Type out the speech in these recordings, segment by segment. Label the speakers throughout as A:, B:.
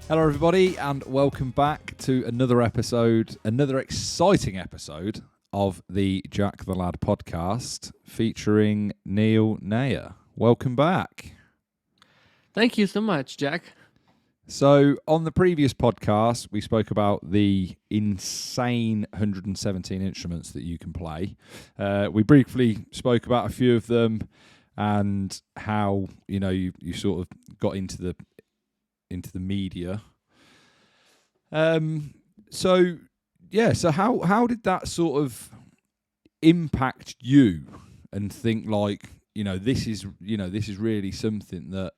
A: Hello, everybody, and welcome back to another exciting episode of the Jack the Lad podcast featuring Nayyar. Welcome back.
B: Thank you so much, Jack.
A: So, on the previous podcast, we spoke about the insane 117 instruments that you can play. We briefly spoke about a few of them and how you sort of got into the media. So how did that sort of impact you and think like, this is really something that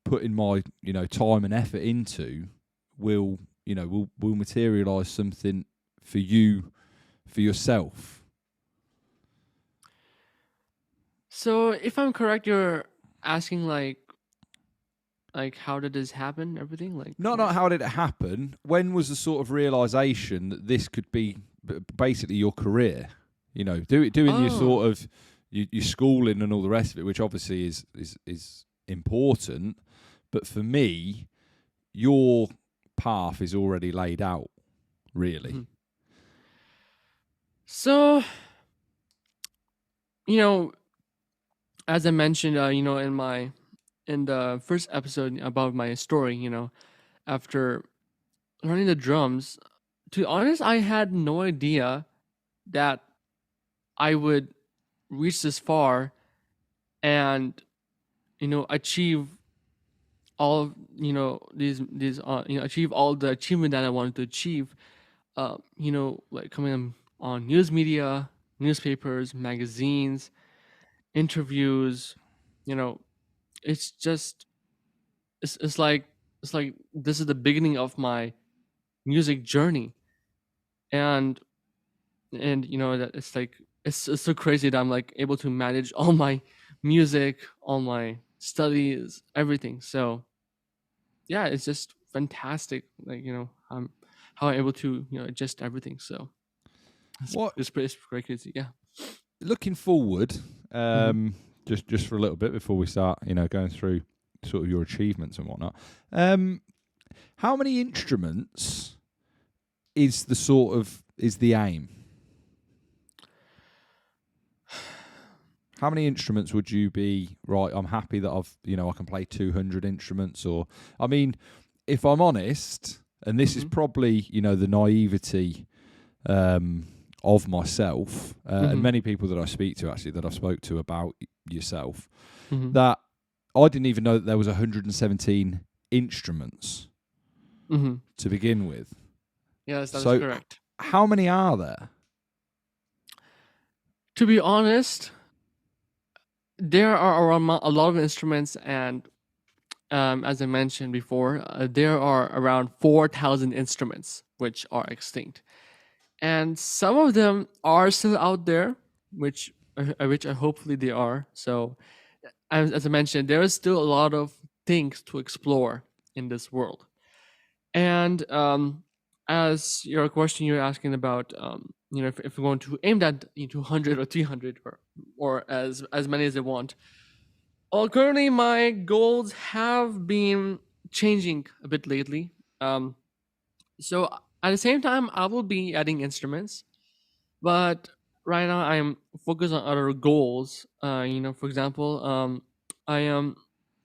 A: putting my, time and effort into will materialize something for you, for yourself?
B: So, if I'm correct, you're asking like how did this happen? Everything
A: Not how did it happen? When was the sort of realization that this could be basically your career? Doing your sort of your schooling and all the rest of it, which obviously is important. But for me, your path is already laid out, really.
B: Mm-hmm. So, as I mentioned, in the first episode about my story, after learning the drums, to be honest, I had no idea that I would reach this far and achieve all of these achieve all the achievement that I wanted to achieve. Like coming on news media, newspapers, magazines, interviews. It's just it's like this is the beginning of my music journey, and that it's like it's so crazy that I'm like able to manage all my music, all my studies, everything. So yeah, it's just fantastic. Like how I'm able to adjust everything. So it's pretty crazy. Yeah.
A: Looking forward,
B: Mm-hmm.
A: just for a little bit before we start, going through sort of your achievements and whatnot. How many instruments is the aim? How many instruments would you be right? I'm happy that I can play 200 instruments. Or, I mean, if I'm honest, and this is probably the naivety of myself and many people that I speak to, actually, that I've spoke to about yourself, that I didn't even know that there was 117 instruments to begin with.
B: Yes, that is correct.
A: How many are there?
B: To be honest, there are a lot of instruments, and as I mentioned before, there are around 4,000 instruments which are extinct, and some of them are still out there, which hopefully they are. So, as I mentioned, there is still a lot of things to explore in this world, and as your question you're asking about, if we're going to aim that into 100 or 300 or as many as they want. Well, currently my goals have been changing a bit lately. So at the same time, I will be adding instruments, but right now I'm focused on other goals. For example, I am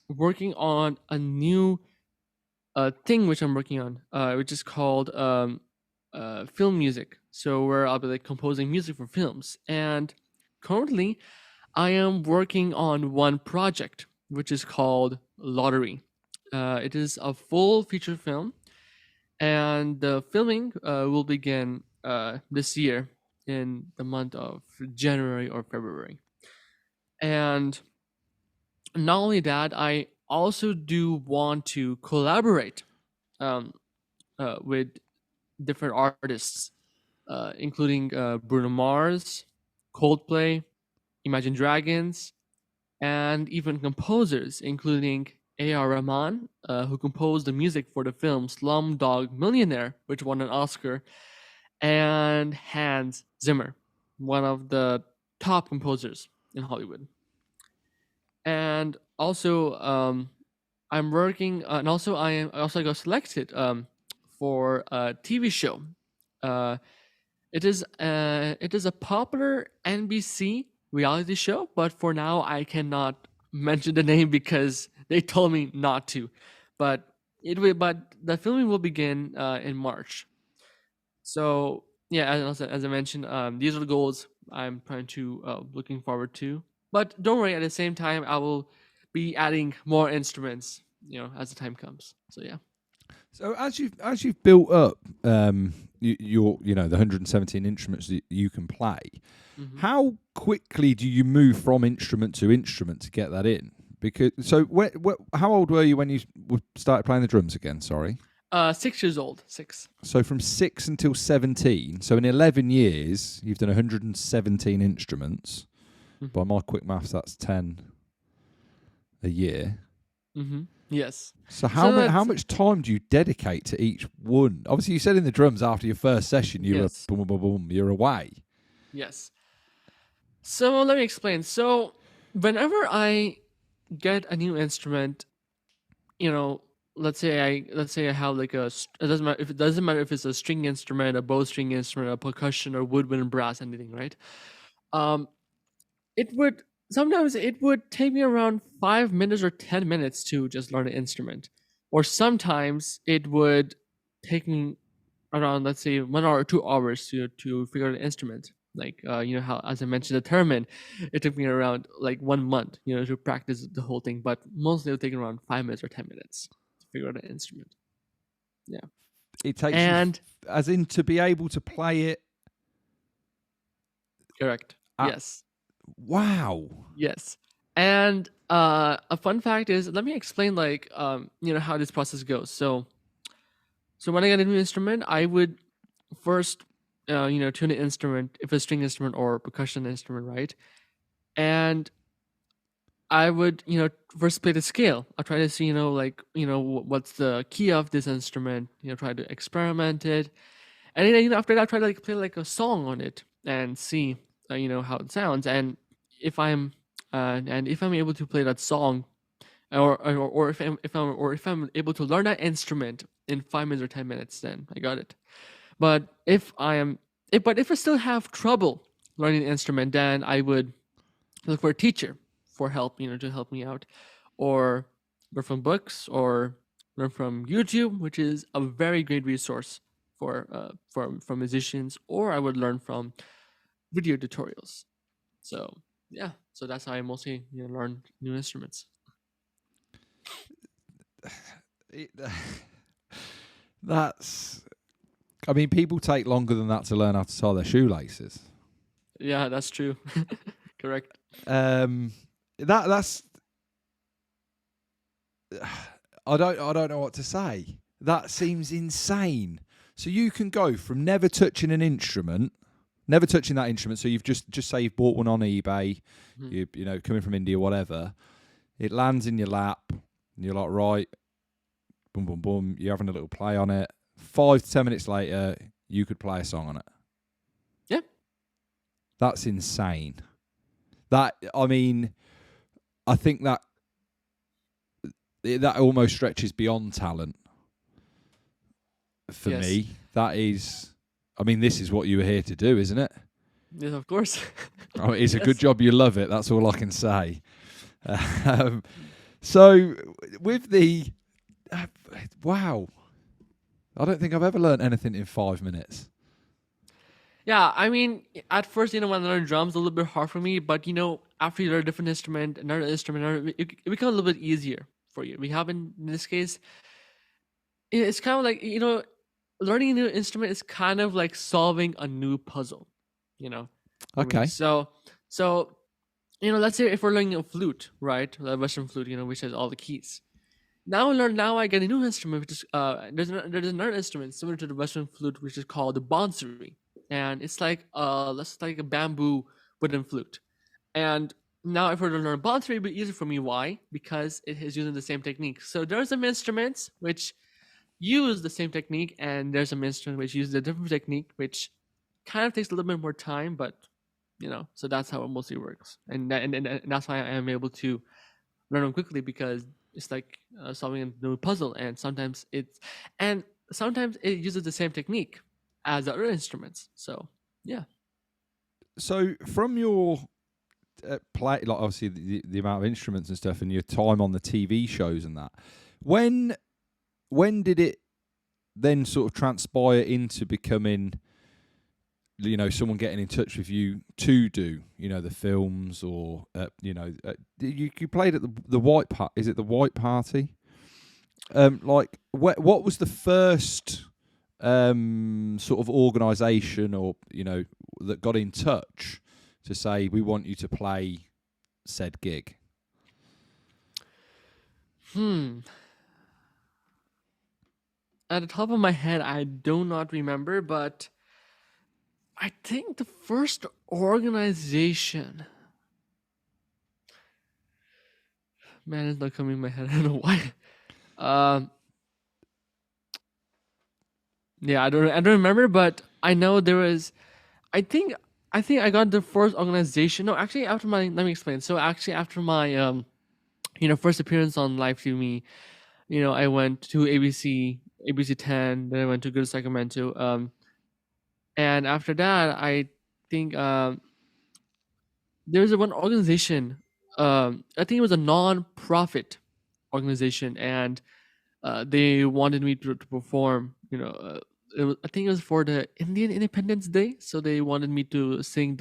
B: working on a new thing which I'm working on, which is called film music. So where I'll be like composing music for films, and currently I am working on one project which is called Lottery. It is a full feature film, and the filming will begin this year in the month of January or February. And not only that, I also do want to collaborate um, with different artists, including Bruno Mars, Coldplay, Imagine Dragons, and even composers, including A.R. Rahman, who composed the music for the film Slumdog Millionaire, which won an Oscar, and Hans Zimmer, one of the top composers in Hollywood. And also, I'm working, and also I also got selected for a TV show. Uh, it is a popular NBC reality show, but for now I cannot mention the name because they told me not to. But but the filming will begin in March. So yeah, as I mentioned, these are the goals I'm trying to looking forward to. But don't worry, at the same time, I will be adding more instruments, as the time comes. So yeah.
A: So as you've built up your the 117 instruments that you can play,
B: hmm
A: how quickly do you move from instrument to instrument to get that in? Because how old were you when you started playing the drums again? Sorry.
B: 6 years old. 6.
A: So from 6 until 17. So in 11 years, you've done 117 instruments. By my quick maths, that's 10 a year.
B: Yes.
A: So
B: So
A: how
B: that's
A: much time do you dedicate to each one? Obviously, you said in the drums after your first session, you were
B: yes.
A: boom, boom, boom, boom, you're away.
B: Yes. So let me explain. So whenever I get a new instrument, you know, let's say I have like it doesn't matter if it's a string instrument, a bowstring instrument, a percussion, or woodwind, brass, anything, right? Um, it would sometimes it would take me around 5 minutes or 10 minutes to just learn an instrument, or sometimes it would take me around, let's say, 1 hour or 2 hours to figure out an instrument. Like how, as I mentioned, the theremin, it took me around like 1 month, to practice the whole thing. But mostly it'll take around 5 minutes or 10 minutes to figure out an instrument. Yeah,
A: It takes you,
B: and
A: as in to be able to play it.
B: correct.
A: At,
B: Yes,
A: wow.
B: yes. And a fun fact is, let me explain like how this process goes. So when I get a new instrument, I would first tune the instrument, if it's a string instrument or percussion instrument, right? And I would, first play the scale. I'll try to see, what's the key of this instrument, try to experiment it. And then, after that, I'll try to like play like a song on it and see, how it sounds. And if I'm able to play that song, or if I'm able to learn that instrument in 5 minutes or 10 minutes, then I got it. But if I still have trouble learning the instrument, then I would look for a teacher for help, to help me out, or learn from books, or learn from YouTube, which is a very great resource for musicians. Or I would learn from video tutorials. So yeah, so that's how I mostly learn new instruments.
A: It, that's. I mean, people take longer than that to learn how to tie their shoelaces.
B: Yeah, that's true. Correct.
A: That's. I don't know what to say. That seems insane. So you can go from never touching an instrument, never touching that instrument. So you've just say you've bought one on eBay, coming from India, whatever. It lands in your lap, and you're like, right, boom, boom, boom. You're having a little play on it. 5 to 10 minutes later, you could play a song on it.
B: Yeah.
A: That's insane. I think that almost stretches beyond talent for
B: Yes.
A: me. That is, this is what you were here to do, isn't it?
B: Yes, of course.
A: It's a
B: Yes.
A: good job you love it. That's all I can say. So with the wow, I don't think I've ever learned anything in 5 minutes.
B: Yeah, at first, when I learned drums, a little bit hard for me, but after you learn a different instrument, another instrument, it becomes a little bit easier for you. We have in this case, it's kind of like learning a new instrument is kind of like solving a new puzzle, for me.
A: Okay.
B: So let's say if we're learning a flute, right, the Western flute, which has all the keys. Now I get a new instrument, which is there's another instrument similar to the Western flute, which is called the bansuri, and it's like a bamboo wooden flute. And now if we're to learn bansuri, it'll be easier for me. Why? Because it is using the same technique. So there are some instruments which use the same technique, and there's some instruments which use a different technique, which kind of takes a little bit more time, but so that's how it mostly works, and that's why I am able to learn them quickly, because It's like solving a new puzzle, and and sometimes it uses the same technique as the other instruments. So yeah.
A: So from your play, like obviously the amount of instruments and stuff, and your time on the TV shows and that, when did it then sort of transpire into becoming, someone getting in touch with you to do, the films, or you played at the White Part? Is it the White Party? Like what was the first sort of organisation, or that got in touch to say we want you to play said gig?
B: At the top of my head, I do not remember, but I think the first organization. Man, it's not coming in my head. I don't know why. Yeah, I don't remember, but I know there was. I think I got the first organization. No, actually, after my let me explain. So actually, after my first appearance on live TV, I went to ABC 10. Then I went to Good Sacramento. And after that, I think there was one organization. I think it was a non-profit organization, and they wanted me to perform. I think it was for the Indian Independence Day, so they wanted me to sing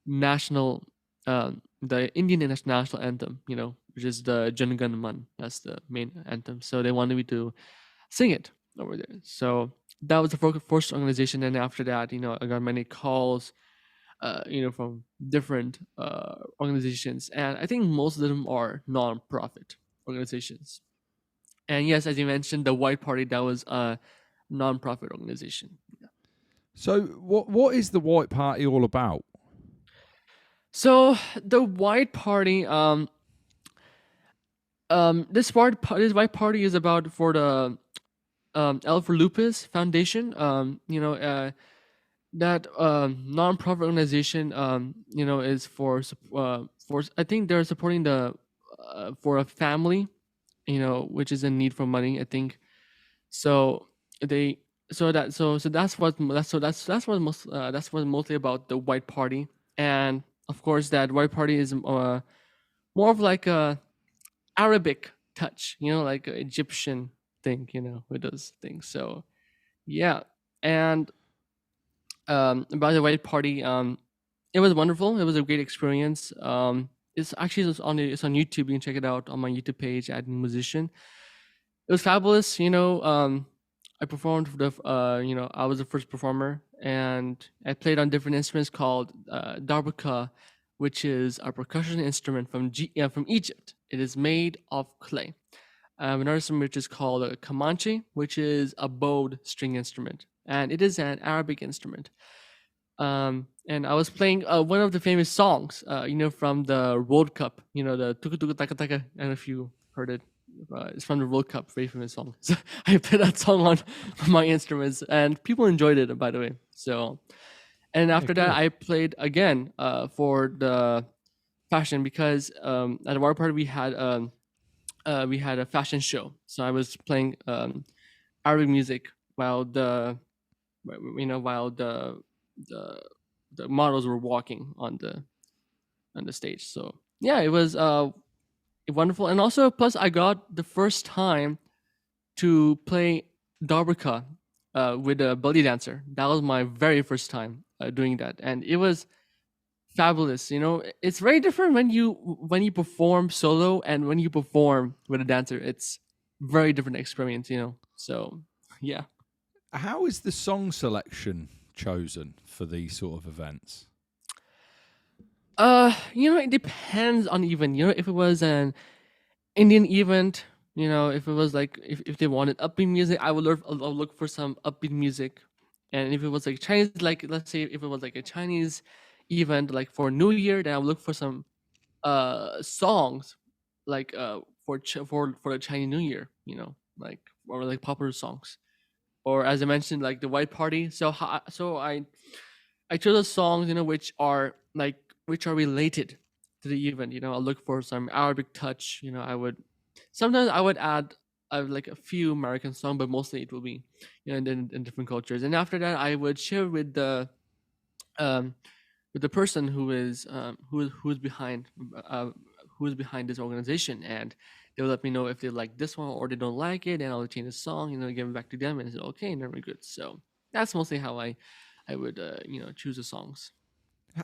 B: national, the Indian national anthem. Which is the Jan Gan Man. That's the main anthem. So they wanted me to sing it over there. So that was the first organization, and after that, I got many calls, from different organizations, and I think most of them are non-profit organizations. And yes, as you mentioned, the White Party, that was a non-profit organization. Yeah.
A: So what is the White Party all about?
B: So the White Party, this White Party is about for the L for Lupus Foundation. That non-profit organization, is for I think they're supporting the for a family, which is in need for money. I think so. They so that's what mostly about the White Party, and of course that White Party is more of like a Arabic touch, like a Egyptian thing, with those things. So yeah, and about the White Party, it was wonderful. It was a great experience. It's on YouTube. You can check it out on my YouTube page at Musician. It was fabulous. I performed for I was the first performer, and I played on different instruments called darbuka, which is a percussion instrument from Egypt. It is made of clay. Another instrument which is called a kamanche, which is a bowed string instrument, and it is an Arabic instrument. And I was playing one of the famous songs, from the World Cup, the Tuku Tuku Taka Taka. I don't know if you heard it. It's from the World Cup, very famous song. So I played that song on my instruments, and people enjoyed it, by the way. So, and after that, I played again for the fashion, because at our party we had a fashion show. So I was playing Arabic music while the the models were walking on the stage. So yeah, it was wonderful, and also plus I got the first time to play darbuka with a belly dancer. That was my very first time doing that, and it was fabulous. It's very different when you perform solo and when you perform with a dancer. It's very different experience. So yeah.
A: How is the song selection chosen for these sort of events?
B: It depends on even. If it was an Indian event, if it was like if they wanted upbeat music, I'll look for some upbeat music. And if it was like Chinese, like let's say if it was like a Chinese event, like for New Year, then I'll look for some songs like for the Chinese New Year, like or like popular songs. Or as I mentioned, like the White Party. So I chose those songs, which are related to the event. I'll look for some Arabic touch. I would sometimes I would add like a few American songs, but mostly it will be in different cultures. And after that, I would share um, with the person who is behind uh, who is behind this organization, and they will let me know if they like this one or they don't like it, and I'll change the song, give it back to them, and say okay, and then we're good. So that's mostly how I would choose the songs.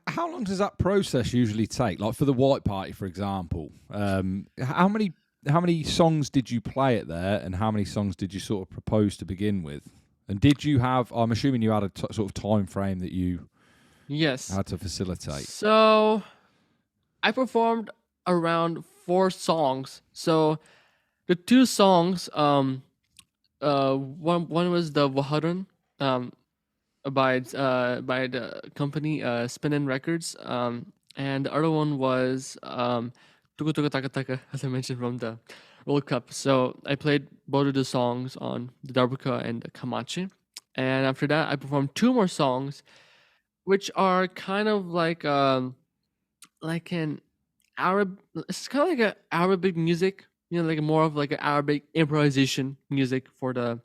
A: How long does that process usually take? Like for the White Party, for example, how many songs did you play it there, and how many songs did you sort of propose to begin with? And did you have? I'm assuming you had a sort of time frame that you
B: Yes.
A: had to facilitate.
B: So I performed around 4 songs. So the 2 songs, one was the Waharun, by the company Spinnin Records, and the other one was Tuku Tuku Taka Taka, as I mentioned from the World Cup. So I played both of the songs on the Darbuka and the Kamachi, and after that I performed 2 more songs, which are kind of like an Arab. It's kind of like a Arabic music, like more of like an Arabic improvisation music for the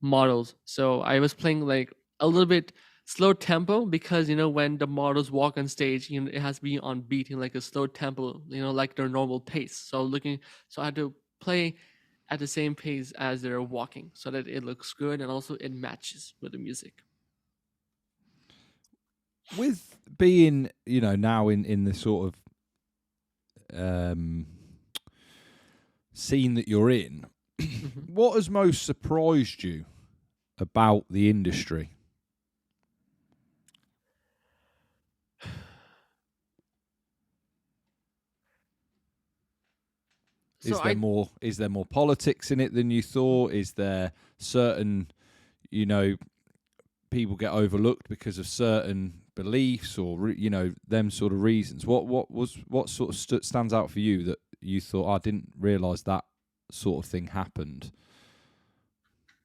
B: models. So I was playing like a little bit slow tempo because when the models walk on stage, it has to be on beat in like a slow tempo, like their normal pace. So I had to play at the same pace as they're walking so that it looks good and also it matches with the music.
A: With being, now in the sort of scene that you're in,
B: Mhm.
A: what has most surprised you about the industry?
B: So
A: Is there more politics in it than you thought? Is there certain, you know, people get overlooked because of certain beliefs or them sort of reasons? What sort of stands out for you that you thought, I didn't realize that sort of thing happened?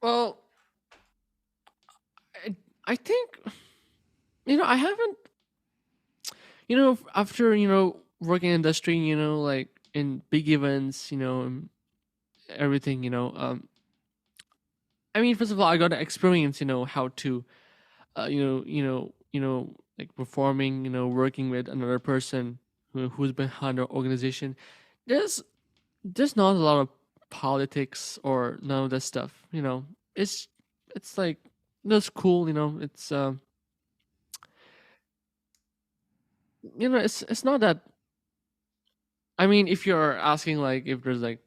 B: well, I think I haven't after working in industry, like in big events, and everything, I mean, first of all, I got to experience, how to like performing, working with another person who's behind our organization. there's there's not a lot of politics or none of that stuff, it's like that's cool, it's not that. I mean, if you're asking like if there's like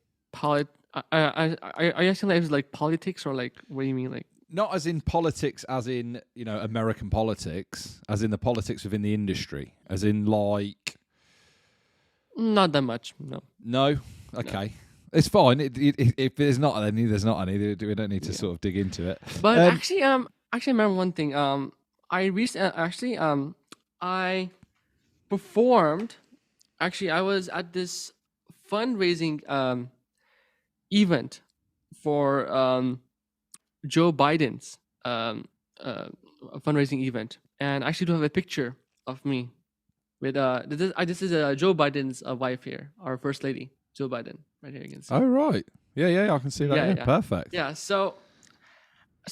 B: are you asking like if it's like politics or like what do you mean like?
A: Not as in politics, as in American politics, as in the politics within the industry, as in like.
B: Not that much, no.
A: No, okay, it's fine. If there's not any, there's not any. We don't need to
B: Yeah.
A: sort of dig into it.
B: But actually, I remember one thing. I recently I performed. Actually, I was at this fundraising event for Joe Biden's a fundraising event, and I actually do have a picture of me with this is Joe Biden's wife here, our first lady, Joe Biden, right here you can see.
A: Oh right, yeah, I can see that.
B: Yeah,
A: Yeah,
B: yeah,
A: perfect.
B: yeah. So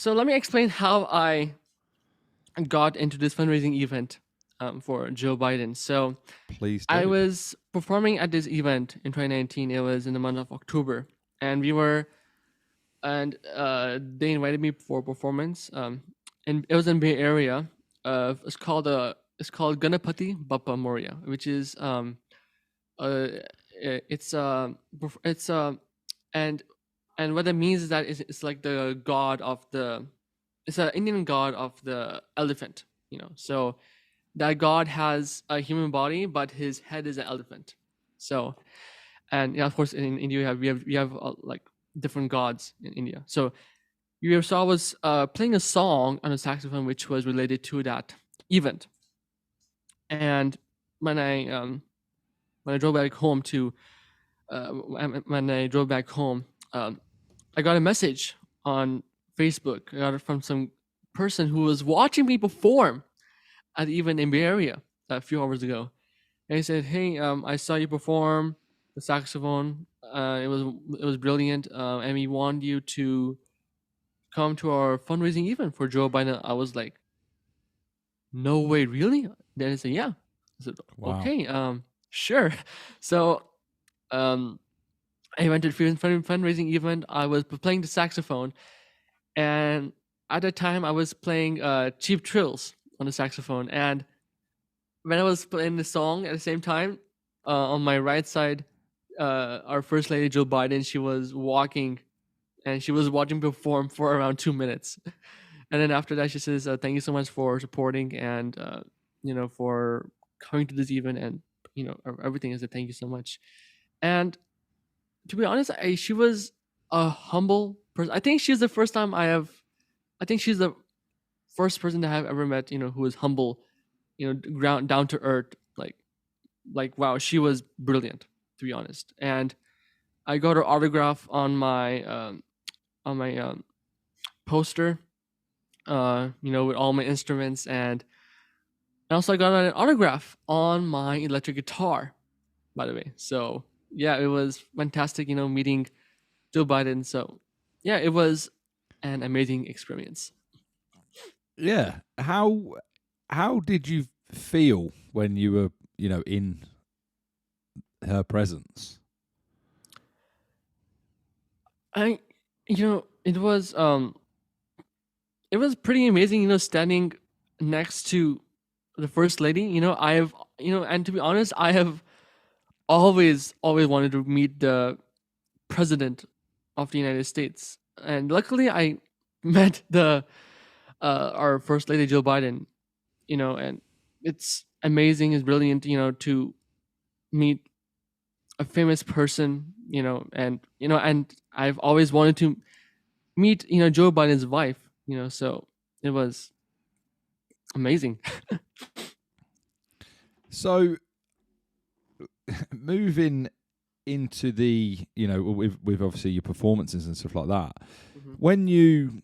B: let me explain how I got into this fundraising event for Joe Biden. So
A: Please do.
B: I was performing at this event in 2019. It was in the month of October, and they invited me for a performance. And it was in Bay Area. It's called Ganapati Bappa Moria, which is uh, it's and what that means is that it's like the god of the it's an Indian god of the elephant. So that god has a human body, but his head is an elephant. So, and yeah, of course, in India we have like different gods in India. So you saw I was playing a song on a saxophone which was related to that event. And when I drove back home when I drove back home, I got a message on Facebook. I got it from some person who was watching me perform at the event in Bay Area a few hours ago. And he said, "Hey, I saw you perform the saxophone It was brilliant, and we want you to come to our fundraising event for Joe Biden. I was like, no way, really? Then I said, yeah. I said,
A: Wow.
B: okay, sure. So um, I went to the fundraising event. I was playing the saxophone, and at the time I was playing Cheap Trills on the saxophone. And when I was playing the song at the same time, on my right side, our First Lady Jill Biden, she was walking, and she was watching me perform for around 2 minutes. And then after that, she says, "Thank you so much for supporting and for coming to this event and everything." I said, "Thank you so much." And to be honest, she was a humble person. I think she's the first time I have. I think she's the first person that I've ever met, who is humble, ground down to earth. Wow, she was brilliant, to be honest. And I got her autograph on my poster, with all my instruments, and also I got an autograph on my electric guitar, by the way. So yeah, it was fantastic, meeting Joe Biden. So yeah, it was an amazing experience.
A: Yeah. How did you feel when you were, in her presence?
B: I, it was pretty amazing, standing next to the first lady. And to be honest, I have always wanted to meet the president of the United States, and luckily I met the our first lady Jill Biden. And it's amazing, it's brilliant, to meet a famous person, and I've always wanted to meet, Joe Biden's wife, so it was amazing.
A: So, moving into the, with obviously your performances and stuff like that,
B: Mhm.
A: when you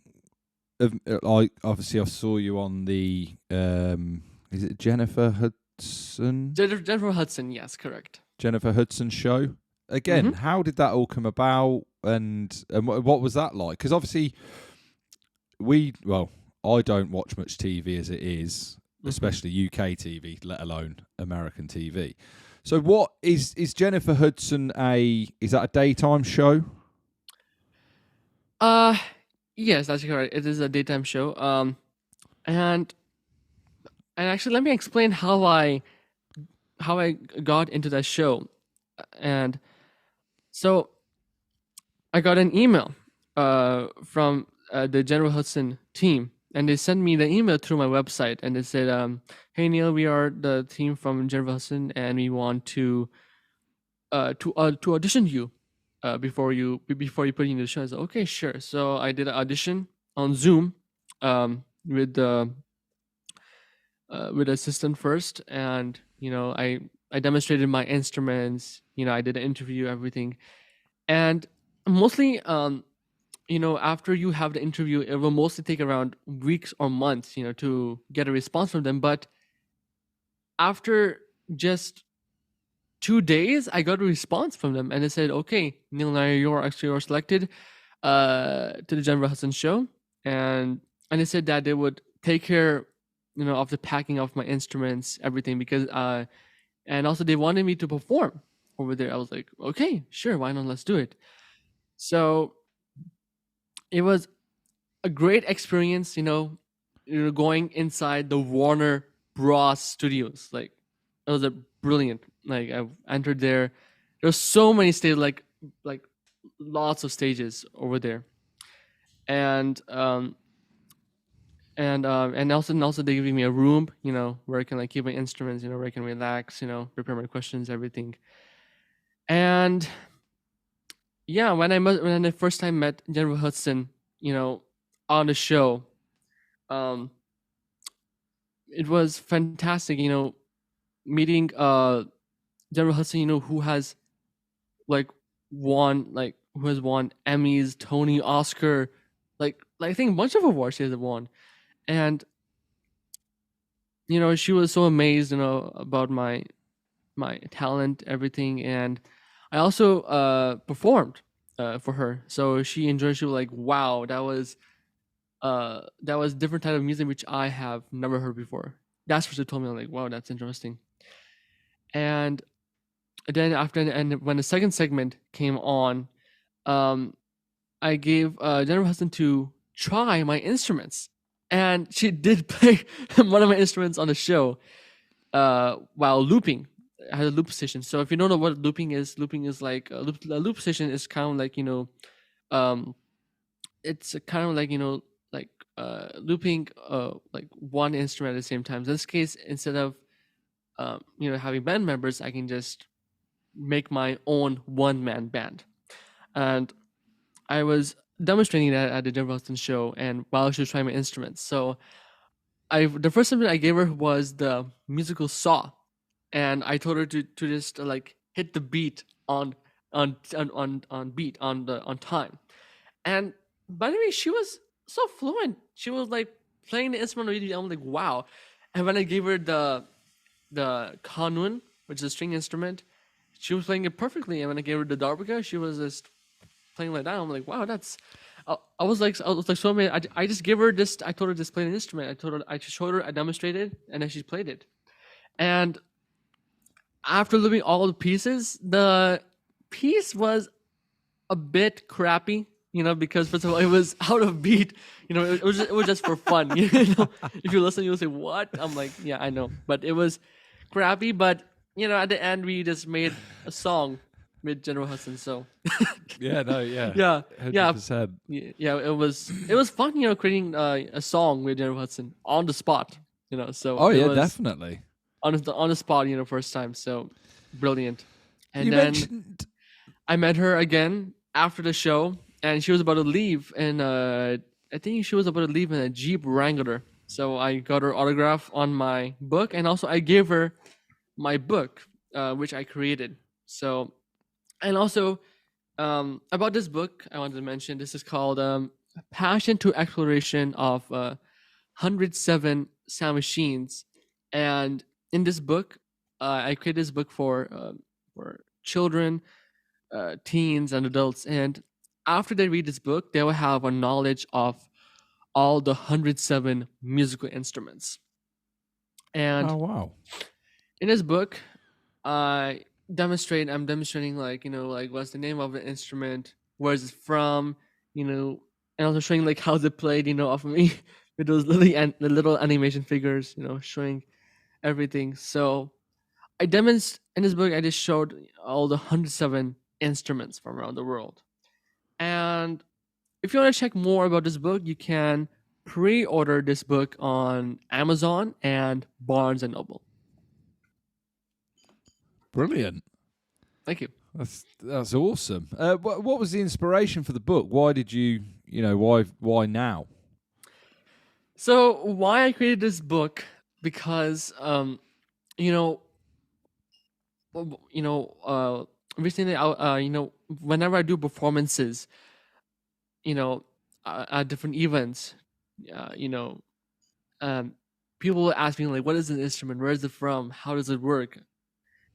A: like, obviously I saw you on the is it
B: Jennifer Hudson, yes, correct.
A: Jennifer Hudson show? Again,
B: Hmm.
A: how did that all come about, and what was that like? Because obviously I don't watch much TV as it is,
B: Hmm.
A: especially UK TV, let alone American TV. So, what is Jennifer Hudson is that a daytime show?
B: Uh, yes, that's correct. It is a daytime show. And actually, let me explain how I got into that show. And so I got an email from the General Hudson team, and they sent me the email through my website, and they said, "Hey Neil, we are the team from General Hudson, and we want to audition you before you put in the show." I said, "Okay, sure." So I did an audition on Zoom, with the with assistant first, and I demonstrated my instruments. I did an interview, everything, and mostly, after you have the interview, it will mostly take around weeks or months, to get a response from them. But after just 2 days, I got a response from them, and they said, "Okay, Neil Nayyar, you're selected to the General Hudson show," and they said that they would take care, of the packing of my instruments, everything, because and also they wanted me to perform over there. I was like, "Okay, sure, why not? Let's do it." So it was a great experience, going inside the Warner Bros. Studios. Like, it was a brilliant. Like, I entered there. There's so many stages, like lots of stages over there, and and also they gave me a room, where I can like keep my instruments, where I can relax, prepare my questions, everything. And yeah, when I first time met General Hudson, on the show, um, it was fantastic, meeting General Hudson, who has like who has won Emmys, Tony, Oscar, like I think a bunch of awards she has won. And she was so amazed, about my talent, everything. And I also performed for her, so she enjoyed. She was like, "Wow, that was different type of music which I have never heard before." That's what she told me. I'm like, "Wow, that's interesting." And then after and when the second segment came on, um, I gave Jennifer Hudson to try my instruments, and she did play one of my instruments on the show while looping. I had a loop station. So if you don't know what looping is like a loop station is kind of like um, it's kind of like like looping like one instrument at the same time. In this case, instead of having band members, I can just make my own one man band, and I was demonstrating that at the Denver Hudson show, and while she was trying my instruments. So the first instrument I gave her was the musical saw, and I told her to just like hit the beat on beat on time. And by the way, she was so fluent. She was like playing the instrument really. I'm like, wow. And when I gave her the kanun, which is a string instrument, she was playing it perfectly. And when I gave her the darbuka, she was just playing like that. I'm like, wow, that's. I was like so amazed. I just gave her this. I told her just play an instrument. I showed her, I demonstrated, and then she played it. And after looping all the pieces, the piece was a bit crappy, because first of all, it was out of beat. It was just for fun. If you listen, you'll say, "What?" I'm like, "Yeah, I know," but it was crappy. But at the end, we just made a song with General Hudson. So
A: Yeah, no, yeah,
B: yeah, yeah,
A: 100%.
B: yeah. It was fun, creating a song with General Hudson on the spot. So
A: Oh
B: it
A: yeah,
B: was
A: definitely.
B: on the spot, first time. So brilliant. And
A: You
B: then
A: mentioned.
B: I met her again after the show, and she was about to leave, and I think she was about to leave in a Jeep Wrangler. So I got her autograph on my book, and also I gave her my book, which I created. So, and also about this book, I wanted to mention this is called "Passion to Exploration of 107 Sound Machines," and in this book, I created this book for children, teens and adults, and after they read this book, they will have a knowledge of all the 107 musical instruments. And
A: Oh wow.
B: in this book, I'm demonstrating like what's the name of the instrument, where is it from, and also showing like how's it played, off of me with those the little animation figures, showing everything. So I demonstrate in this book. I just showed all the 107 instruments from around the world. And if you want to check more about this book, you can pre-order this book on Amazon and Barnes and Noble.
A: Brilliant.
B: Thank you.
A: That's awesome. What was the inspiration for the book? Why did you why now?
B: So why I created this book, because recently whenever I do performances, at different events, um, people will ask me like, what is an instrument? Where is it from? How does it work?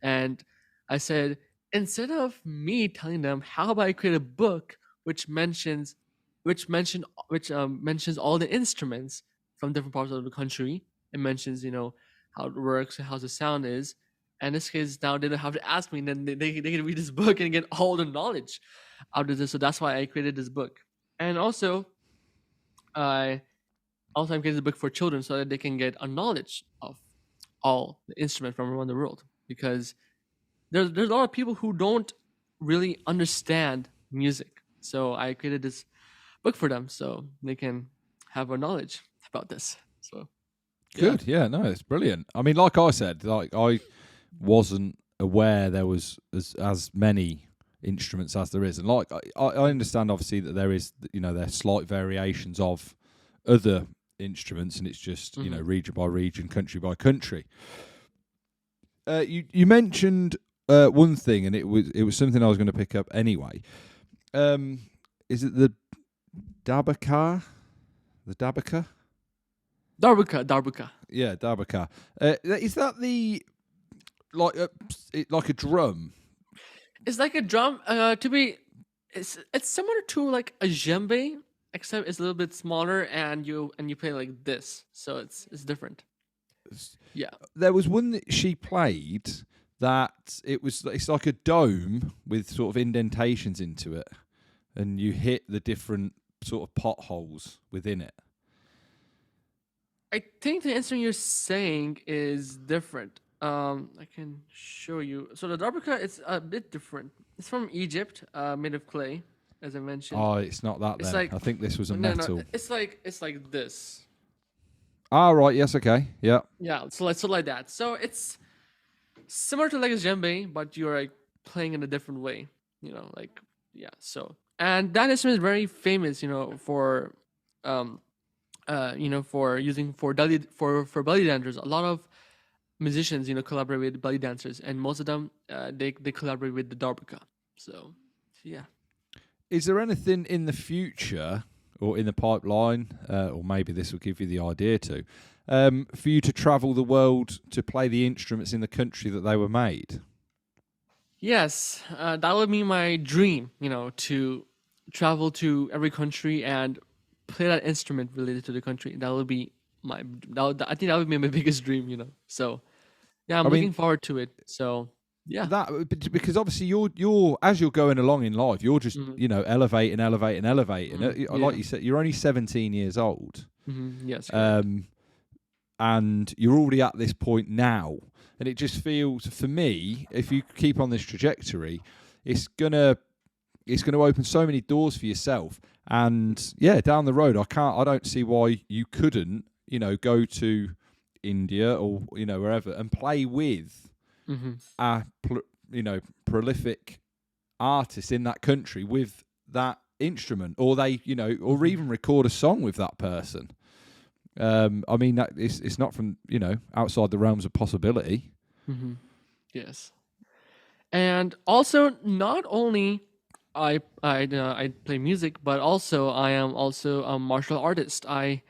B: And I said, instead of me telling them, how about I create a book mentions all the instruments from different parts of the country. It mentions how it works, how the sound is. And this case, now they don't have to ask me. And then they can read this book and get all the knowledge out of this. So that's why I created this book. And also, I'm creating a book for children so that they can get a knowledge of all the instruments from around the world. Because there's a lot of people who don't really understand music. So I created this book for them so they can have a knowledge about this. So
A: Good. Yeah, no, it's brilliant. I mean, like I said, like I wasn't aware there was as many instruments as there is, and like I understand obviously that there is there's slight variations of other instruments, and it's just region by region, country by country. You mentioned one thing, and it was something I was going to pick up anyway. Is it the dabaka? The dabaka?
B: Darbuka.
A: Yeah, dabaka. Is that the like a drum?
B: It's like a drum. It's similar to like a djembe, except it's a little bit smaller, and you play like this, so it's different. Yeah.
A: There was one that she played that it's like a dome with sort of indentations into it, and you hit the different sort of potholes within it.
B: I think the instrument you're saying is different. I can show you. So the darbuka, it's a bit different. It's from Egypt, made of clay, as I mentioned.
A: Oh, it's not that
B: It's
A: then.
B: like
A: I think this was a
B: no, no.
A: metal.
B: It's like this.
A: Ah, right. Yes. Okay. Yeah.
B: Yeah. So like that. So it's similar to like a djembe, but you're like playing in a different way. Like yeah. So and that instrument is very famous. Um, for using for belly dancers. A lot of musicians, collaborate with belly dancers, and most of them they collaborate with the darbuka. So yeah.
A: Is there anything in the future or in the pipeline, or maybe this will give you the idea to, for you to travel the world to play the instruments in the country that they were made?
B: Yes, that would be my dream. To travel to every country and play that instrument related to the country. That would be I think that would be my biggest dream. So yeah, I'm
A: I
B: looking
A: mean,
B: forward to it. So yeah.
A: that because obviously you're as you're going along in life, you're just
B: Hmm.
A: elevating. Like
B: Yeah.
A: you said, you're only 17 years old,
B: Yes. Correct.
A: um, and you're already at this point now, and it just feels for me, if you keep on this trajectory, it's gonna open so many doors for yourself. And yeah, down the road, I don't see why you couldn't, go to India or wherever and play with
B: Hmm.
A: a prolific artist in that country with that instrument, or or
B: Hmm.
A: even record a song with that person. I mean, that it's not from outside the realms of possibility.
B: Hmm. Yes. And also, not only I play music, but also I am also a martial artist. I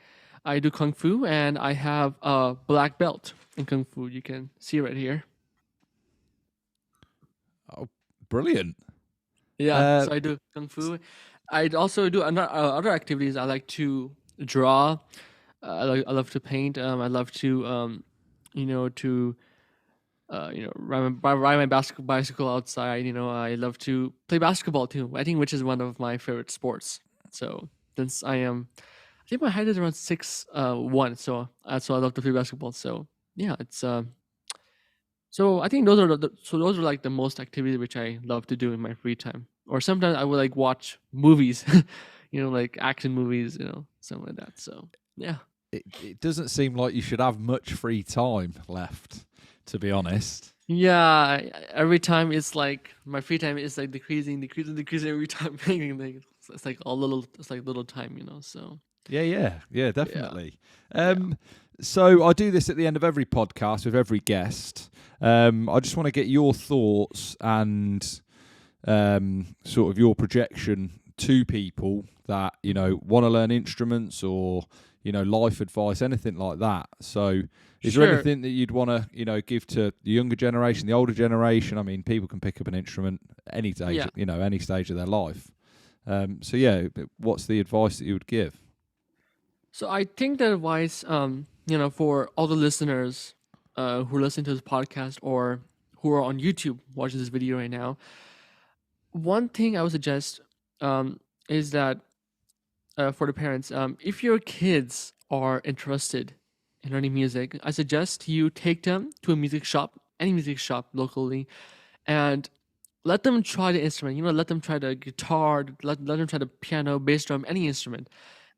B: do kung fu, and I have a black belt in kung fu. You can see right here.
A: Oh, brilliant!
B: Yeah,
A: Uh,
B: so I do kung fu. I also do other activities. I like to draw. I love to paint. I love to to ride my bicycle outside. I love to play basketball too. I think which is one of my favorite sports. So since I think my height is around 6'1", so I love to play basketball. So yeah, it's so I think those are like the most activities which I love to do in my free time. Or sometimes I would like watch movies, like action movies, something like that. So yeah.
A: it doesn't seem like you should have much free time left, to be honest.
B: Yeah, every time it's like my free time is like decreasing every time. It's like it's like little time, So
A: Yeah,
B: yeah,
A: definitely.
B: yeah,
A: So I do this at the end of every podcast with every guest. I just want to get your thoughts and sort of your projection to people that want to learn instruments or life advice, anything like that. So, is there
B: sure,
A: anything that you'd want to give to the younger generation, the older generation? I mean, people can pick up an instrument any stage,
B: yeah.
A: any stage of their life. So yeah, what's the advice that you would give?
B: So I think the advice, for all the listeners, who are listening to this podcast or who are on YouTube watching this video right now, one thing I would suggest, is that for the parents, if your kids are interested in learning music, I suggest you take them to a music shop, any music shop locally, and let them try the instrument. Let them try the guitar, let them try the piano, bass drum, any instrument,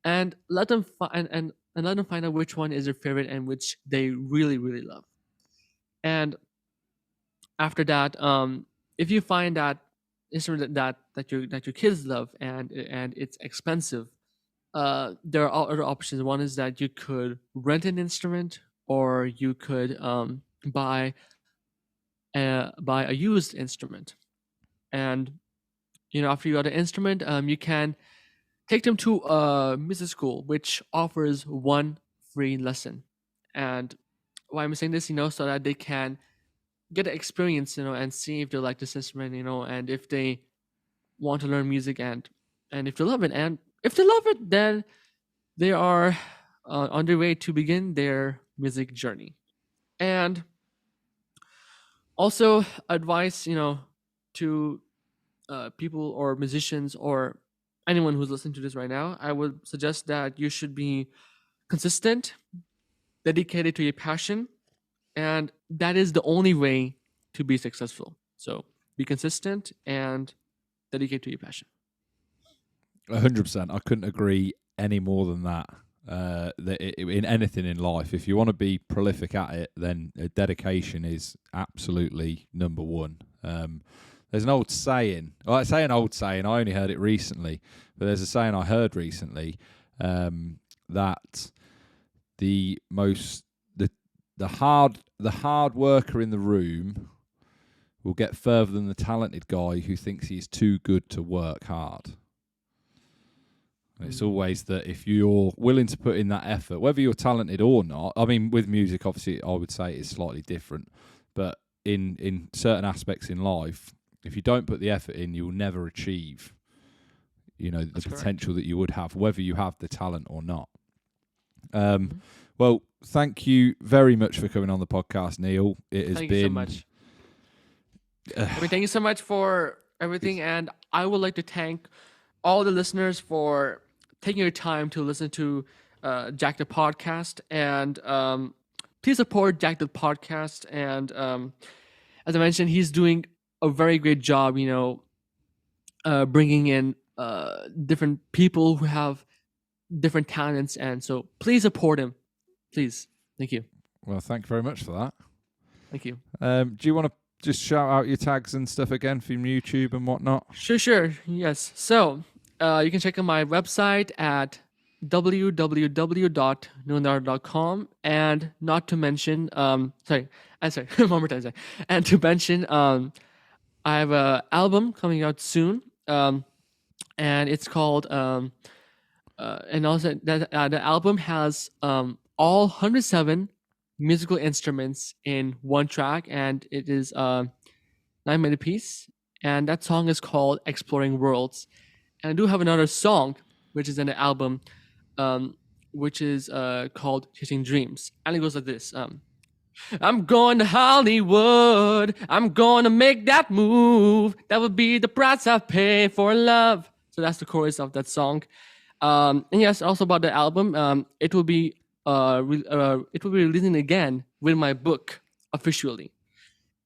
B: and let them and let them find out which one is their favorite and which they really really love. And after that, if you find that instrument that your kids love and it's expensive, there are other options. One is that you could rent an instrument, or you could buy a used instrument. And after you got an instrument, you can take them to a music school which offers one free lesson. And why I'm saying this, so that they can get an experience, and see if they like this instrument, and if they want to learn music, and if they love it, and if they love it, then they are on their way to begin their music journey. And also advice, to people or musicians or anyone who's listening to this right now, I would suggest that you should be consistent, dedicated to your passion, and that is the only way to be successful. So be consistent and dedicated to your passion.
A: 100%. I couldn't agree any more than that. In anything in life, if you want to be prolific at it, then dedication is absolutely number one. There's an old saying. Well, I say an old saying. I only heard it recently, but there's a saying I heard recently that the hard worker in the room will get further than the talented guy who thinks he's too good to work hard. And it's always that if you're willing to put in that effort, whether you're talented or not. I mean, with music, obviously, I would say it's slightly different, but in certain aspects in life, if you don't put the effort in, you will never achieve, the potential that you would have, whether you have the talent or not. Well, thank you very much for coming on the podcast, Neil. It has been.
B: Thank you so much. Thank you so much for everything, and I would like to thank all the listeners for taking your time to listen to Jack the Podcast, and please support Jack the Podcast. And as I mentioned, he's doing a very great job, bringing in different people who have different talents, and so please support him, please. Thank you.
A: Well, thank you very much for that.
B: Thank you.
A: Do you want to just shout out your tags and stuff again from YouTube and whatnot?
B: Sure. Yes. So you can check out my website at www.nayyar.com, and not to mention, one more time, and to mention, I have an album coming out soon, and it's called, and also that the album has all 107 musical instruments in one track, and it is a 9-minute piece, and that song is called Exploring Worlds. And I do have another song which is in the album, which is called Chasing Dreams, and it goes like this: I'm going to Hollywood, I'm going to make that move, that would be the price I pay for love. So that's the chorus of that song. And yes, also about the album, it will be releasing again with my book officially,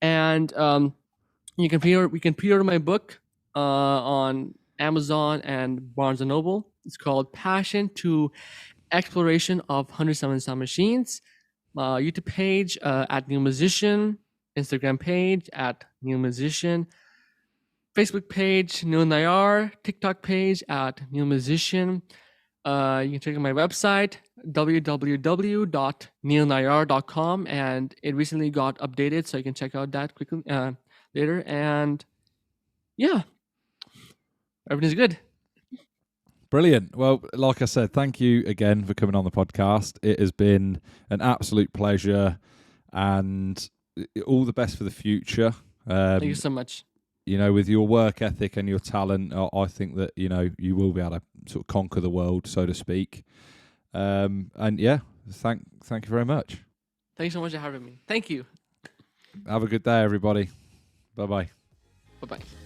B: and we can pre-order my book on Amazon and Barnes and Noble. It's called Passion to Exploration of 107 Sound Machines. YouTube page at New Musician, Instagram page at New Musician, Facebook page New Nayyar, TikTok page at New Musician. You can check out my website www.neilnayyar.com, and it recently got updated, so you can check out that quickly later. And yeah, everything's good.
A: Brilliant. Well, like I said, thank you again for coming on the podcast. It has been an absolute pleasure, and all the best for the future.
B: Thank you so much.
A: With your work ethic and your talent, I think that, you will be able to sort of conquer the world, so to speak. And yeah, thank you very much.
B: Thanks so much for having me. Thank you.
A: Have a good day, everybody. Bye-bye.
B: Bye-bye.